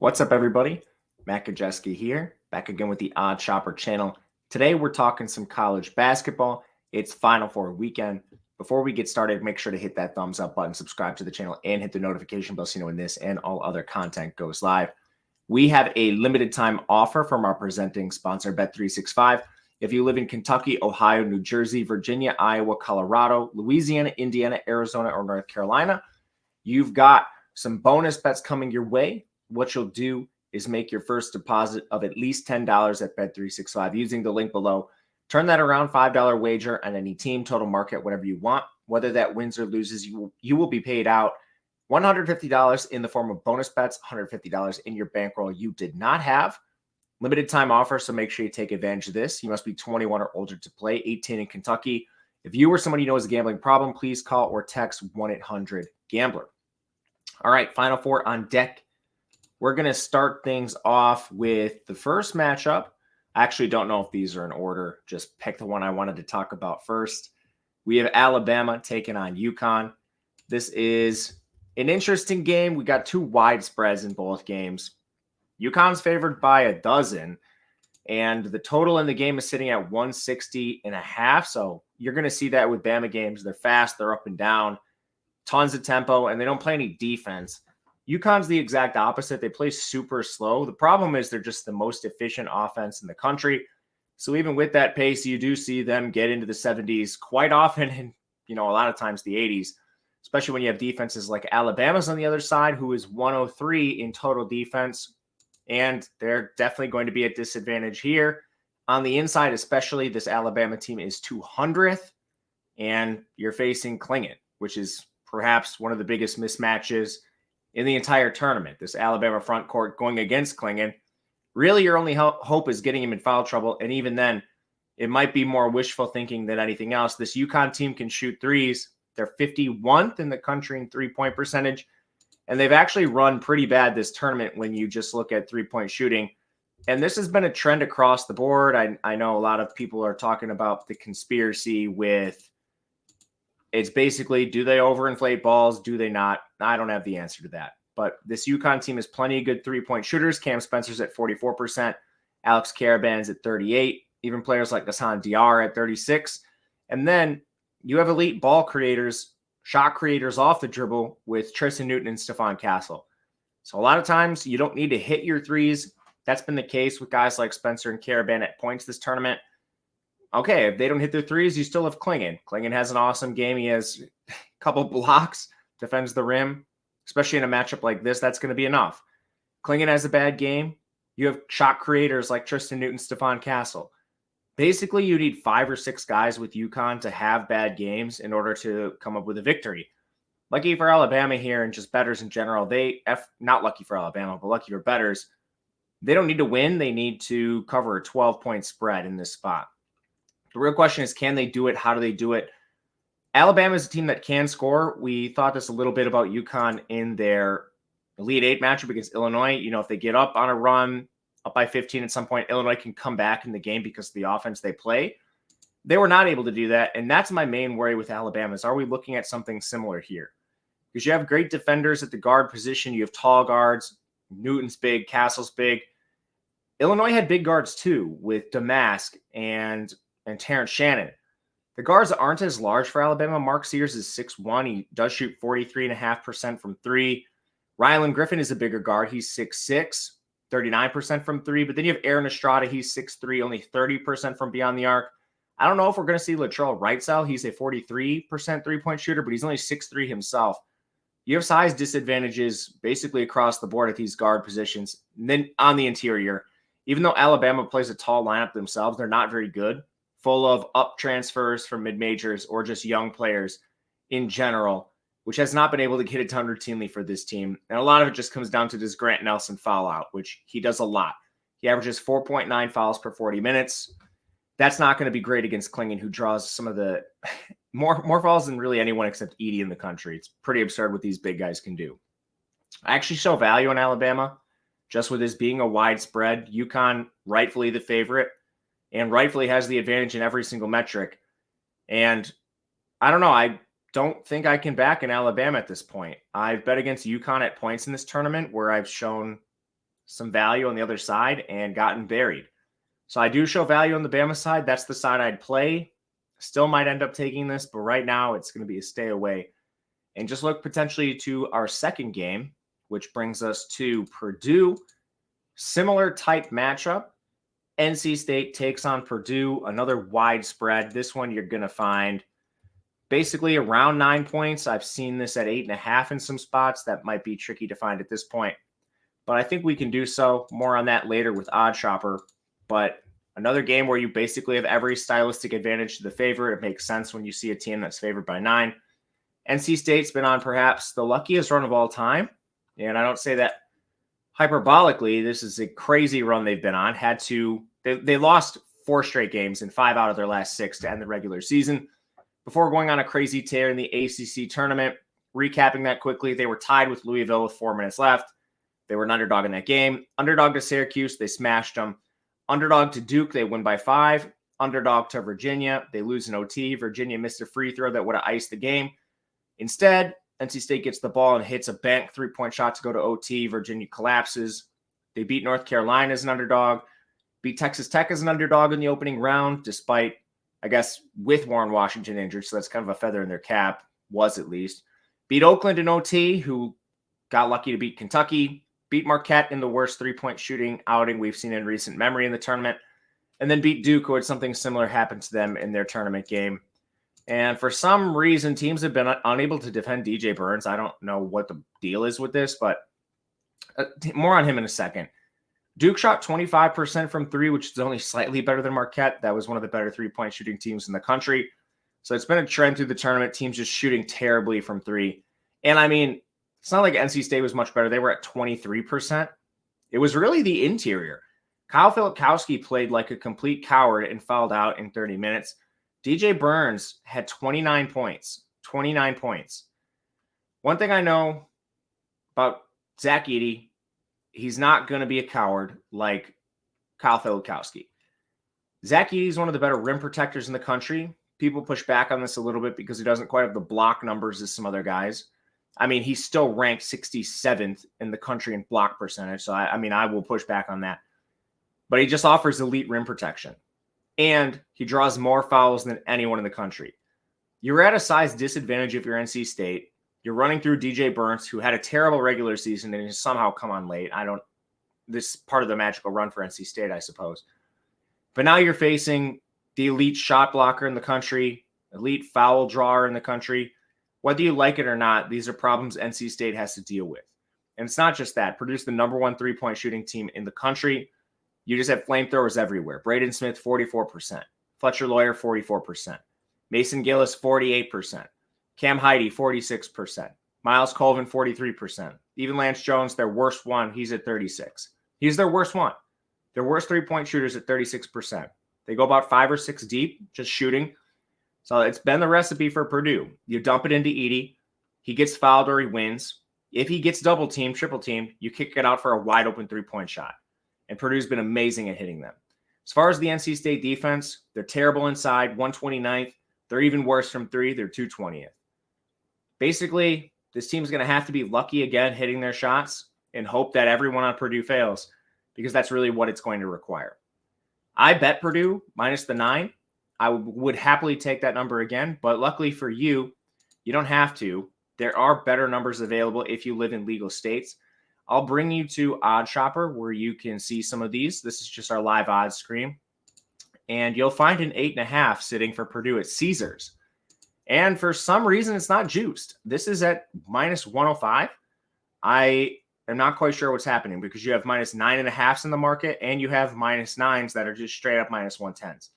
What's up, everybody? Matt Gajewski here, back again with the Odd Shopper channel. Today, we're talking some college basketball. It's Final Four weekend. Before we get started, make sure to hit that thumbs up button, subscribe to the channel, and hit the notification bell so you know when this and all other content goes live. We have a limited time offer from our presenting sponsor, Bet365. If you live in Kentucky, Ohio, New Jersey, Virginia, Iowa, Colorado, Louisiana, Indiana, Arizona, or North Carolina, you've got some bonus bets coming your way. What you'll do is make your first deposit of at least $10 at Bet365 using the link below. Turn that around, $5 wager on any team, total market, whatever you want. Whether that wins or loses, you will be paid out $150 in the form of bonus bets, $150 in your bankroll you did not have. Limited time offer, so make sure you take advantage of this. You must be 21 or older to play, 18 in Kentucky. If you or someone you know has a gambling problem, please call or text 1-800-GAMBLER. All right, Final Four on deck. We're going to start things off with the first matchup. I actually don't know if these are in order. Just pick the one I wanted to talk about first. We have Alabama taking on UConn. This is an interesting game. We got two wide spreads in both games. UConn's favored by a dozen, and the total in the game is sitting at 160.5. So you're going to see that with Bama games. They're fast, they're up and down, tons of tempo, and they don't play any defense. UConn's the exact opposite. They play super slow. The problem is they're just the most efficient offense in the country. So even with that pace, you do see them get into the 70s quite often, and a lot of times the 80s, especially when you have defenses like Alabama's on the other side, who is 103 in total defense. And they're definitely going to be at disadvantage here. On the inside, especially, this Alabama team is 200th, and you're facing Clingan, which is perhaps one of the biggest mismatches in the entire tournament. This Alabama front court going against Clingan. Really, your only hope is getting him in foul trouble, and even then, it might be more wishful thinking than anything else. This UConn team can shoot threes. They're 51st in the country in three-point percentage. And they've actually run pretty bad this tournament when you just look at three-point shooting. And this has been a trend across the board. I know a lot of people are talking about the conspiracy with it's basically, do they overinflate balls? Do they not? I don't have the answer to that. But this UConn team has plenty of good three-point shooters. Cam Spencer's at 44%. Alex Caravan's at 38%. Even players like Hassan Diarra at 36%. And then you have elite ball creators, shot creators off the dribble with Tristan Newton and Stephon Castle. So a lot of times you don't need to hit your threes. That's been the case with guys like Spencer and Caravan at points this tournament. Okay, if they don't hit their threes, you still have Clingan. Clingan has an awesome game. He has a couple blocks, defends the rim, especially in a matchup like this. That's going to be enough. Clingan has a bad game. You have shot creators like Tristan Newton, Stephon Castle. Basically, you need 5 or 6 guys with UConn to have bad games in order to come up with a victory. Lucky for Alabama here and just bettors in general. Not lucky for Alabama, but lucky for bettors. They don't need to win. They need to cover a 12-point spread in this spot. The real question is, can they do it? How do they do it? Alabama is a team that can score. We thought this a little bit about UConn in their Elite Eight matchup against Illinois. If they get up on a run, up by 15 at some point, Illinois can come back in the game because of the offense they play. They were not able to do that, and that's my main worry with Alabama is, are we looking at something similar here? Because you have great defenders at the guard position. You have tall guards. Newton's big. Castle's big. Illinois had big guards too with Damask and Terrence Shannon. The guards aren't as large for Alabama. Mark Sears is 6'1". He does shoot 43.5% from three. Rylan Griffin is a bigger guard. He's 6'6", 39% from three. But then you have Aaron Estrada. He's 6'3", only 30% from beyond the arc. I don't know if we're going to see Latrell Wrightsell. He's a 43% three-point shooter, but he's only 6'3" himself. You have size disadvantages basically across the board at these guard positions. And then on the interior, even though Alabama plays a tall lineup themselves, they're not very good. Full of up transfers from mid-majors or just young players in general, which has not been able to get it done routinely for this team. And a lot of it just comes down to this Grant Nelson foul out, which he does a lot. He averages 4.9 fouls per 40 minutes. That's not going to be great against Clingan, who draws some of the more fouls than really anyone except Edey in the country. It's pretty absurd what these big guys can do. I actually show value in Alabama, just with this being a wide spread. UConn, rightfully the favorite, and rightfully has the advantage in every single metric. And I don't know. I don't think I can back in Alabama at this point. I've bet against UConn at points in this tournament where I've shown some value on the other side and gotten buried. So I do show value on the Bama side. That's the side I'd play. Still might end up taking this, but right now it's going to be a stay away. And just look potentially to our second game, which brings us to Purdue. Similar type matchup. NC State takes on Purdue, another wide spread. This one you're going to find basically around 9 points. I've seen this at 8.5 in some spots. That might be tricky to find at this point, but I think we can do so. More on that later with Odd Shopper. But another game where you basically have every stylistic advantage to the favorite. It makes sense when you see a team that's favored by 9. NC State's been on perhaps the luckiest run of all time. And I don't say that hyperbolically. This is a crazy run they've been on. They lost 4 straight games and 5 out of their last 6 to end the regular season before going on a crazy tear in the ACC tournament. Recapping that quickly, they were tied with Louisville with 4 minutes left. They were an underdog in that game. Underdog to Syracuse, they smashed them. Underdog to Duke, they win by 5. Underdog to Virginia, they lose in OT. Virginia missed a free throw that would have iced the game. Instead, NC State gets the ball and hits a bank 3-point shot to go to OT. Virginia collapses. They beat North Carolina as an underdog. Beat Texas Tech as an underdog in the opening round, despite, I guess, with Warren Washington injured. So that's kind of a feather in their cap, was at least. Beat Oakland in OT, who got lucky to beat Kentucky. Beat Marquette in the worst 3-point shooting outing we've seen in recent memory in the tournament. And then beat Duke, who had something similar happen to them in their tournament game. And for some reason, teams have been unable to defend DJ Burns. I don't know what the deal is with this, but more on him in a second. Duke shot 25% from 3, which is only slightly better than Marquette. That was one of the better 3-point shooting teams in the country. So it's been a trend through the tournament. Teams just shooting terribly from 3. And I mean, it's not like NC State was much better. They were at 23%. It was really the interior. Kyle Filipkowski played like a complete coward and fouled out in 30 minutes. DJ Burns had 29 points. 29 points. One thing I know about Zach Edey, he's not going to be a coward like Kyle Filipkowski. Zach Edey is one of the better rim protectors in the country. People push back on this a little bit because he doesn't quite have the block numbers as some other guys. I mean, he's still ranked 67th in the country in block percentage. So, I will push back on that. But he just offers elite rim protection. And he draws more fouls than anyone in the country. You're at a size disadvantage if you're NC State. You're running through DJ Burns, who had a terrible regular season and has somehow come on late. This is part of the magical run for NC State, I suppose. But now you're facing the elite shot blocker in the country, elite foul drawer in the country. Whether you like it or not, these are problems NC State has to deal with. And it's not just that. Purdue's the number 1 3-point shooting team in the country. You just have flamethrowers everywhere. Braden Smith, 44%. Fletcher Lawyer, 44%. Mason Gillis, 48%. Cam Heide, 46%. Miles Colvin, 43%. Even Lance Jones, their worst one, he's at 36%. He's their worst one. Their worst 3-point shooters at 36%. They go about 5 or 6 deep, just shooting. So it's been the recipe for Purdue. You dump it into Edey. He gets fouled or he wins. If he gets double teamed, triple teamed, you kick it out for a wide open 3-point shot. And Purdue's been amazing at hitting them. As far as the NC State defense, they're terrible inside, 129th. They're even worse from 3. They're 220th. Basically, this team's going to have to be lucky again hitting their shots and hope that everyone on Purdue fails, because that's really what it's going to require. I bet Purdue minus the 9. I would happily take that number again, but luckily for you, you don't have to. There are better numbers available if you live in legal states. I'll bring you to Odd Shopper where you can see some of these. This is just our live odds screen. And you'll find an 8.5 sitting for Purdue at Caesars. And for some reason, it's not juiced. This is at minus 105. I am not quite sure what's happening because you have minus 9.5s in the market and you have minus 9s that are just straight up minus 110s.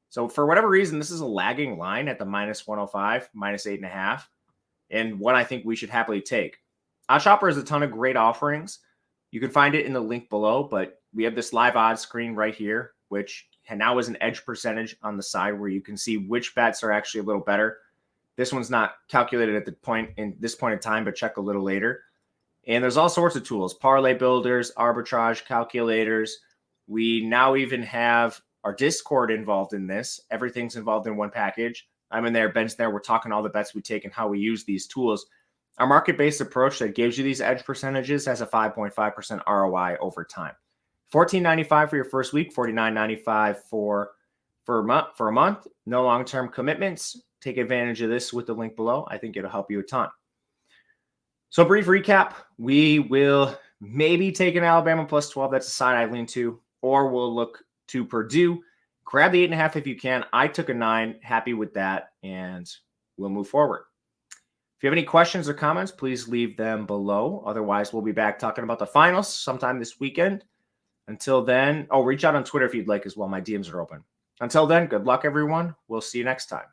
So for whatever reason, this is a lagging line at the minus 105, minus 8.5, and one I think we should happily take. OddsShopper has a ton of great offerings. You can find it in the link below, but we have this live odds screen right here, which now is an edge percentage on the side where you can see which bets are actually a little better. This one's not calculated at this point in time, but check a little later. And there's all sorts of tools, parlay builders, arbitrage calculators. We now even have our Discord involved in this. Everything's involved in one package. I'm in there, Ben's there. We're talking all the bets we take and how we use these tools. Our market-based approach that gives you these edge percentages has a 5.5% ROI over time. $14.95 for your first week, $49.95 for a month. No long-term commitments. Take advantage of this with the link below. I think it'll help you a ton. So brief recap, we will maybe take an Alabama plus 12. That's a side I lean to, or we'll look to Purdue. Grab the 8.5 if you can. I took a 9, happy with that, and we'll move forward. If you have any questions or comments, please leave them below. Otherwise, we'll be back talking about the finals sometime this weekend. Until then, reach out on Twitter if you'd like as well. My DMs are open. Until then, good luck, everyone. We'll see you next time.